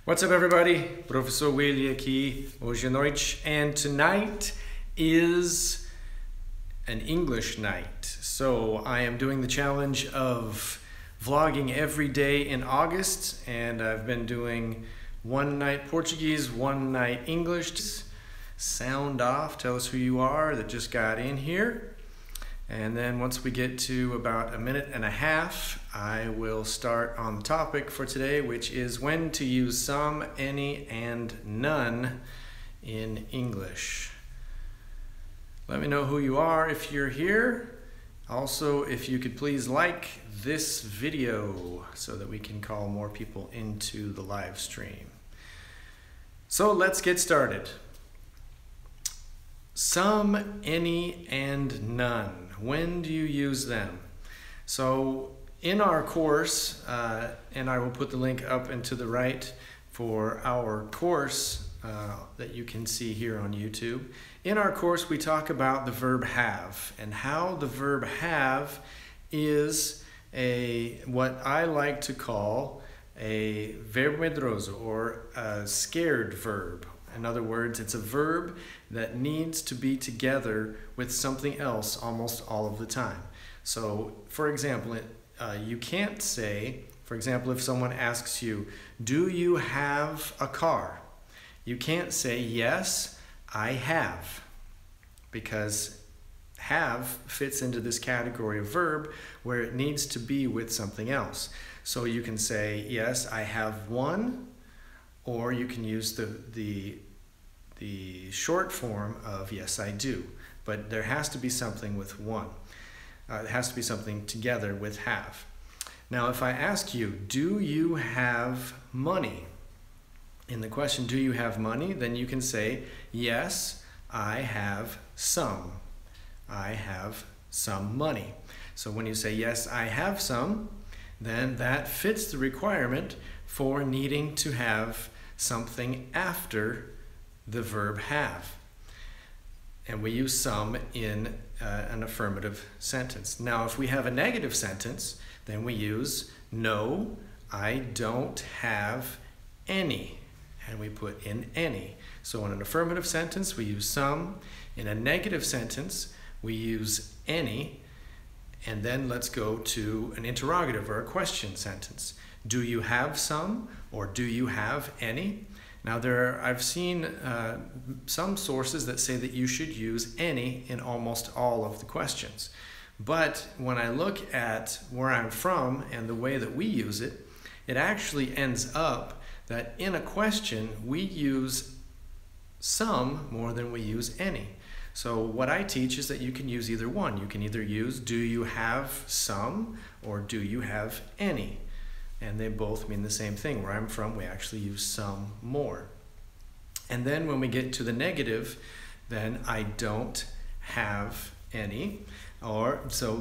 What's up, everybody? Professor Willie aqui, hoje à noite, and tonight is an English night. So I am doing the challenge of vlogging every day in August, and I've been doing one night Portuguese, one night English. Sound off, tell us who you are that just got in here. And then once we get to about a minute and a half, I will start on the topic for today, which is when to use some, any, and none in English. Let me know who you are if you're here. Also, if you could please like this video so that we can call more people into the live stream. So let's get started. Some, any, and none. When do you use them? So in our course, and I will put the link up and to the right for our course that you can see here on YouTube. In our course, we talk about the verb have and how the verb have is what I like to call a verbo medroso, or a scared verb. In other words, it's a verb that needs to be together with something else almost all of the time. So, for example, you can't say, for example, if someone asks you, do you have a car? You can't say, yes, I have, because have fits into this category of verb where it needs to be with something else. So you can say, yes, I have one, or you can use the short form of yes, I do. But there has to be something with one. It has to be something together with have. Now, if I ask you, do you have money? In the question, do you have money? Then you can say, yes, I have some. I have some money. So when you say, yes, I have some, then that fits the requirement for needing to have something after the verb have. And we use some in an affirmative sentence. Now, if we have a negative sentence, then we use no, I don't have any. And we put in any. So in an affirmative sentence, we use some. In a negative sentence, we use any. And then let's go to an interrogative or a question sentence. Do you have some, or do you have any? Now I've seen some sources that say that you should use any in almost all of the questions. But when I look at where I'm from and the way that we use it, it actually ends up that in a question we use some more than we use any. So what I teach is that you can use either one. You can either use do you have some or do you have any. And they both mean the same thing. Where I'm from, we actually use some more. And then when we get to the negative, then I don't have any. So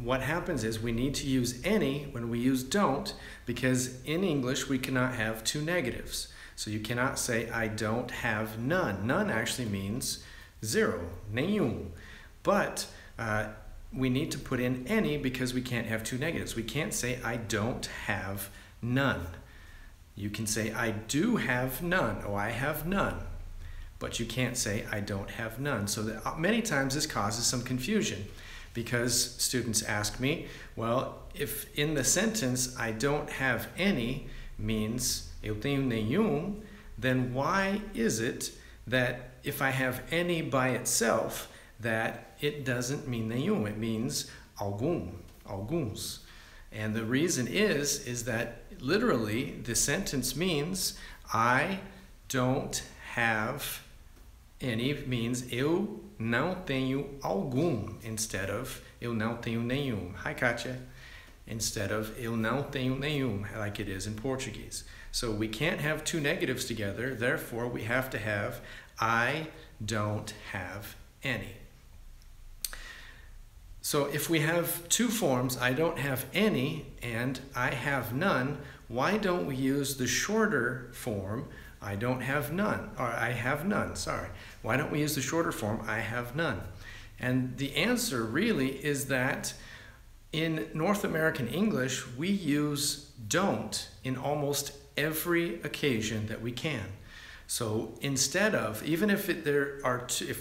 what happens is we need to use any when we use don't, because in English we cannot have two negatives. So you cannot say I don't have none. None actually means zero, nenhum. But we need to put in any because we can't have two negatives. We can't say I don't have none. You can say I do have none, or I have none. But you can't say I don't have none. So that many times this causes some confusion, because students ask me, well, if in the sentence I don't have any means eu tenho nenhum, then why is it that if I have any by itself, that it doesn't mean nenhum, it means algum, alguns. And the reason is that literally the sentence means I don't have any, means eu não tenho algum, instead of eu não tenho nenhum. Hi, Katia. Instead of eu não tenho nenhum, like it is in Portuguese. So we can't have two negatives together, therefore we have to have I don't have any. So if we have two forms, I don't have any and I have none, why don't we use the shorter form, I don't have none, or I have none, sorry. Why don't we use the shorter form, I have none? And the answer really is that in North American English, we use don't in almost every occasion that we can. So instead of, even if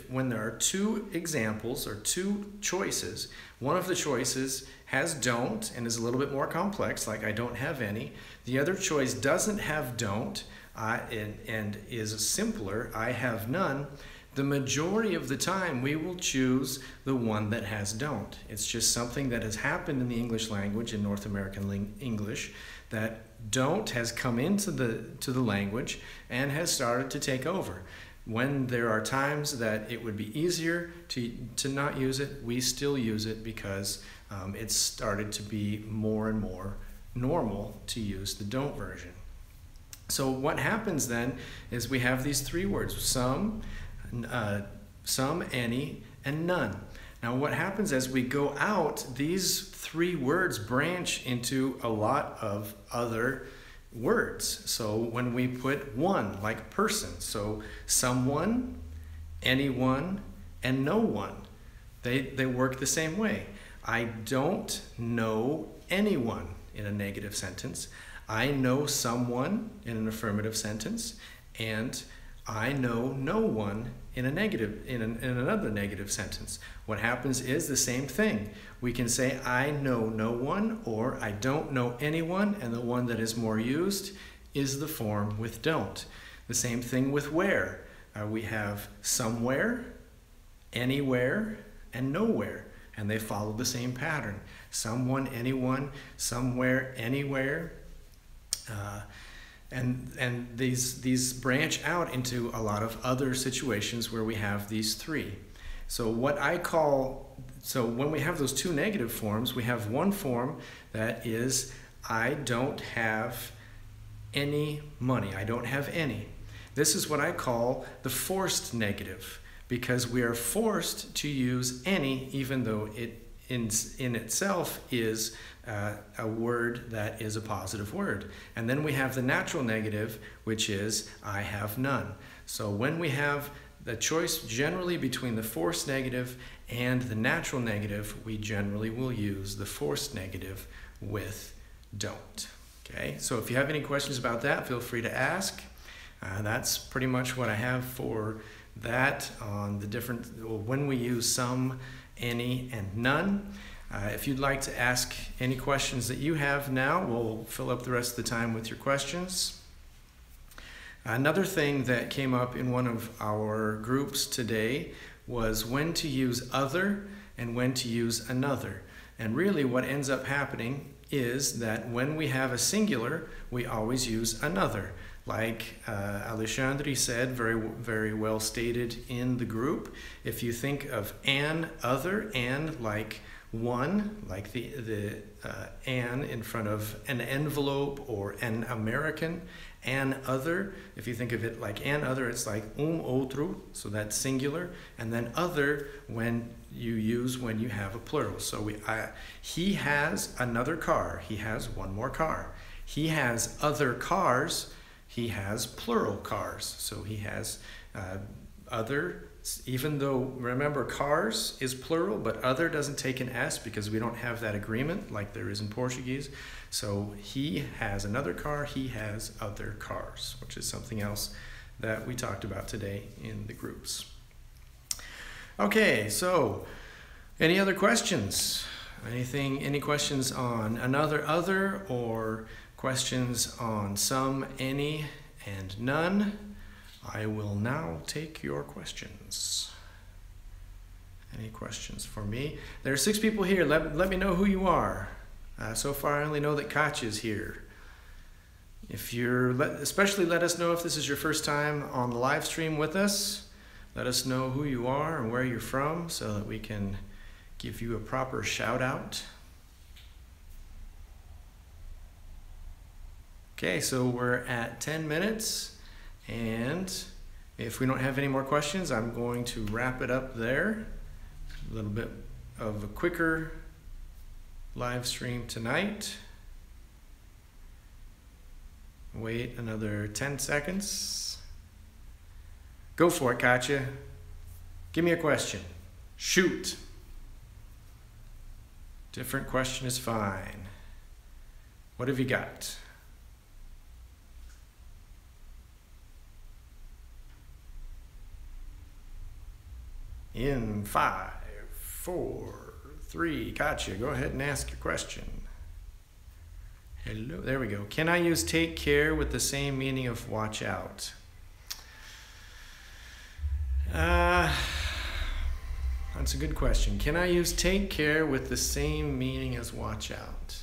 when there are two examples or two choices, one of the choices has don't and is a little bit more complex, like I don't have any. The other choice doesn't have don't and is simpler, I have none. The majority of the time we will choose the one that has don't. It's just something that has happened in the English language, in North American English, that don't has come into the language and has started to take over. When there are times that it would be easier to not use it, we still use it because it's started to be more and more normal to use the don't version. So what happens then is we have these three words, some, any, and none. Now what happens as we go out, these three words branch into a lot of other words. So when we put one, like person, so someone, anyone, and no one, they work the same way. I don't know anyone in a negative sentence. I know someone in an affirmative sentence, and I know no one in another negative sentence. What happens is the same thing. We can say I know no one or I don't know anyone, and the one that is more used is the form with don't. The same thing with where. We have somewhere, anywhere, and nowhere, and they follow the same pattern. Someone, anyone, somewhere, anywhere. And these branch out into a lot of other situations where we have these three. So when we have those two negative forms, we have one form that is I don't have any money. I don't have any. This is what I call the forced negative, because we are forced to use any even though it in itself is a word that is a positive word. And then we have the natural negative, which is I have none. So when we have the choice generally between the forced negative and the natural negative, we generally will use the forced negative with don't. Okay, so if you have any questions about that, feel free to ask. That's pretty much what I have for that on the when we use some, any, and none. If you'd like to ask any questions that you have now, we'll fill up the rest of the time with your questions. Another thing that came up in one of our groups today was when to use other and when to use another. And really what ends up happening is that when we have a singular, we always use another. Like Alexandre said, very well stated in the group, if you think of an, other, and like one, like the an in front of an envelope or an American, an other, if you think of it like an other, it's like outro, so that's singular, and then other when you have a plural. So he has another car, he has one more car. He has other cars, he has plural cars. So he has other, even though, remember, cars is plural, but other doesn't take an S because we don't have that agreement like there is in Portuguese. So he has another car, he has other cars, which is something else that we talked about today in the groups. Okay, so any other questions? Any questions on another, other, or questions on some, any, and none? I will now take your questions. Any questions for me? There are 6 people here. Let me know who you are. So far, I only know that Katya is here. If especially let us know if this is your first time on the live stream with us. Let us know who you are and where you're from so that we can give you a proper shout out. Okay, so we're at 10 minutes. And if we don't have any more questions, I'm going to wrap it up there. A little bit of a quicker live stream tonight. Wait another 10 seconds. Go for it, Katya. Give me a question. Shoot. Different question is fine. What have you got? In 5, 4, 3, gotcha. Go ahead and ask your question. Hello, there we go. Can I use take care with the same meaning of watch out? That's a good question. Can I use take care with the same meaning as watch out?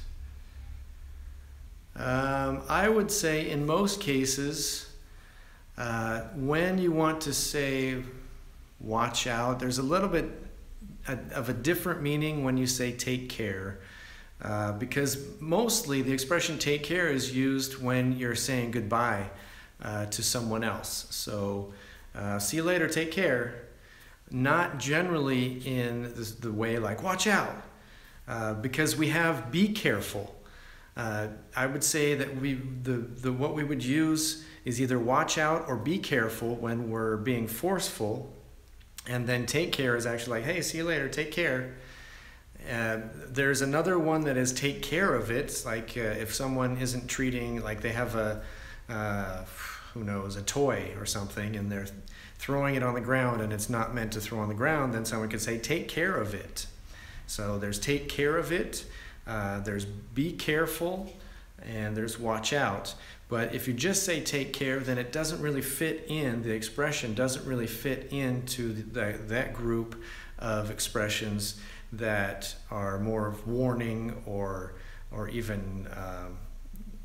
I would say in most cases, when you want to say watch out, there's a little bit of a different meaning when you say take care. Because mostly the expression take care is used when you're saying goodbye to someone else. So see you later, take care. Not generally in the way like watch out, because we have be careful. I would say that what we would use is either watch out or be careful when we're being forceful, and then take care is actually like, hey, see you later, take care. There's another one that is take care of it. It's like if someone isn't treating, like they have a who knows, a toy or something, and they're throwing it on the ground and it's not meant to throw on the ground, then someone could say take care of it. So there's take care of it, there's be careful, and there's watch out. But if you just say take care, then it doesn't really fit in, the expression doesn't really fit into that group of expressions that are more of warning or even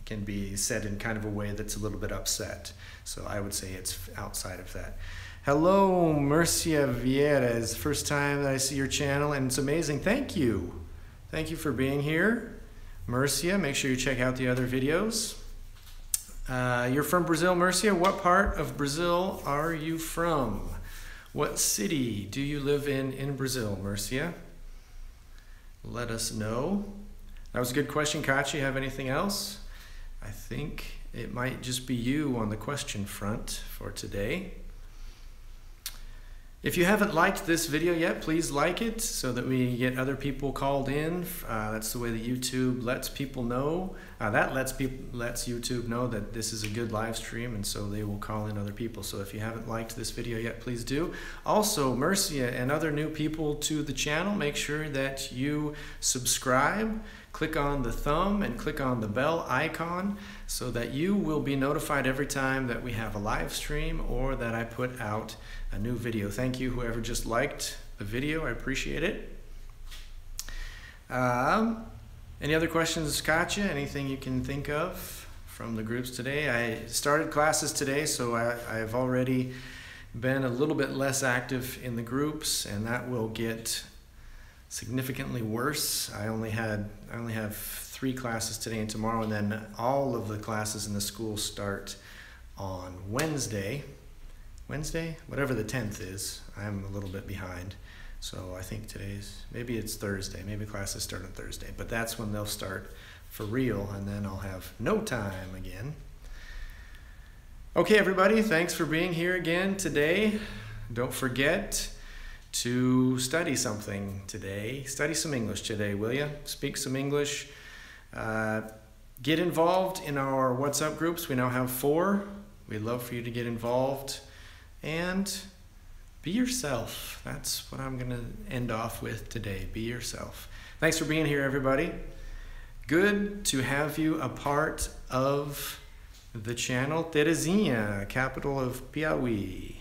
can be said in kind of a way that's a little bit upset. So I would say it's outside of that. Hello, Murcia Vieira. It's the first time that I see your channel, and it's amazing. Thank you. Thank you for being here. Murcia, make sure you check out the other videos. You're from Brazil, Murcia. What part of Brazil are you from? What city do you live in Brazil, Murcia? Let us know. That was a good question, Kachi. You have anything else? I think it might just be you on the question front for today. If you haven't liked this video yet, please like it so that we get other people called in. That's the way that YouTube lets people know. That lets YouTube know that this is a good live stream, and so they will call in other people. So if you haven't liked this video yet, please do. Also, Murcia and other new people to the channel, make sure that you subscribe. Click on the thumb and click on the bell icon so that you will be notified every time that we have a live stream or that I put out a new video. Thank you, whoever just liked the video. I appreciate it. Any other questions, Katya? Anything you can think of from the groups today? I started classes today, so I've already been a little bit less active in the groups, and that will get significantly worse. I only have 3 classes today and tomorrow, and then all of the classes in the school start on Wednesday, whatever the 10th is. I'm a little bit behind, so I think maybe it's Thursday. Maybe classes start on Thursday, but that's when they'll start for real, and then I'll have no time again. Okay, everybody, thanks for being here again today. Don't forget to study something today. Study some English today, will you? Speak some English. Get involved in our WhatsApp groups. We now have 4. We'd love for you to get involved. And be yourself. That's what I'm going to end off with today. Be yourself. Thanks for being here, everybody. Good to have you a part of the channel. Terezinha, capital of Piauí.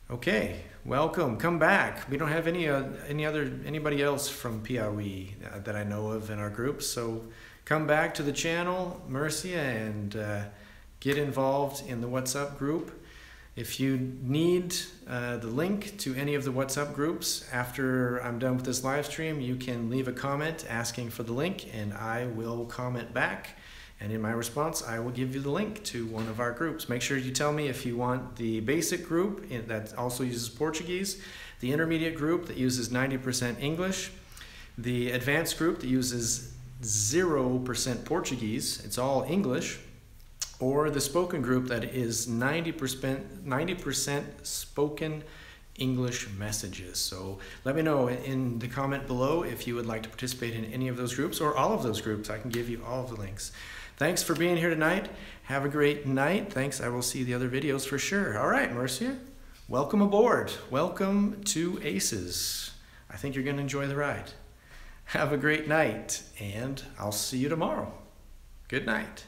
Okay, welcome. Come back. We don't have anybody else from Piauí that I know of in our group, so come back to the channel, Murcia, and get involved in the WhatsApp group. If you need the link to any of the WhatsApp groups after I'm done with this live stream, you can leave a comment asking for the link, and I will comment back. And in my response, I will give you the link to one of our groups. Make sure you tell me if you want the basic group that also uses Portuguese, the intermediate group that uses 90% English, the advanced group that uses 0% Portuguese, it's all English, or the spoken group that is 90% spoken English messages. So let me know in the comment below if you would like to participate in any of those groups or all of those groups. I can give you all of the links. Thanks for being here tonight. Have a great night. Thanks. I will see the other videos for sure. All right, Marcia. welcome aboard. Welcome to ACES. I think you're going to enjoy the ride. Have a great night, and I'll see you tomorrow. Good night.